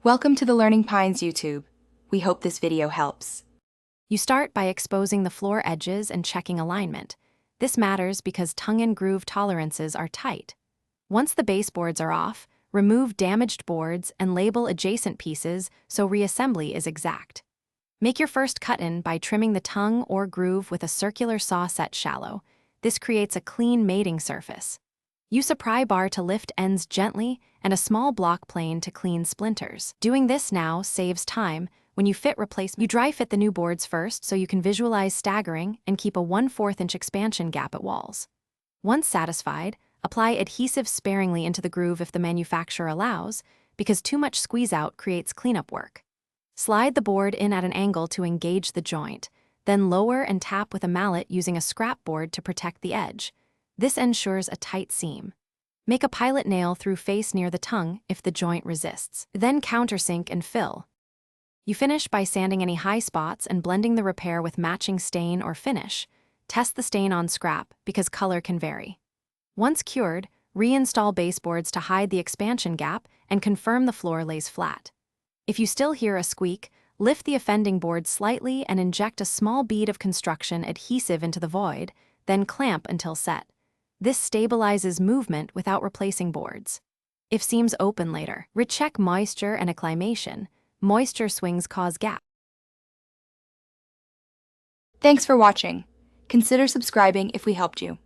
Welcome to the Learning Pines YouTube. We hope this video helps. You start by exposing the floor edges and checking alignment. This matters because tongue and groove tolerances are tight. Once the baseboards are off, remove damaged boards and label adjacent pieces so reassembly is exact. Make your first cut-in by trimming the tongue or groove with a circular saw set shallow. This creates a clean mating surface. Use a pry bar to lift ends gently and a small block plane to clean splinters. Doing this now saves time. When you fit replacement, you dry fit the new boards first so you can visualize staggering and keep a 1/4 inch expansion gap at walls. Once satisfied, apply adhesive sparingly into the groove if the manufacturer allows, because too much squeeze-out creates cleanup work. Slide the board in at an angle to engage the joint, then lower and tap with a mallet using a scrap board to protect the edge. This ensures a tight seam. Make a pilot nail through face near the tongue if the joint resists. Then countersink and fill. You finish by sanding any high spots and blending the repair with matching stain or finish. Test the stain on scrap because color can vary. Once cured, reinstall baseboards to hide the expansion gap and confirm the floor lays flat. If you still hear a squeak, lift the offending board slightly and inject a small bead of construction adhesive into the void, then clamp until set. This stabilizes movement without replacing boards. If seams open later, recheck moisture and acclimation. Moisture swings cause gaps. Thanks for watching. Consider subscribing if we helped you.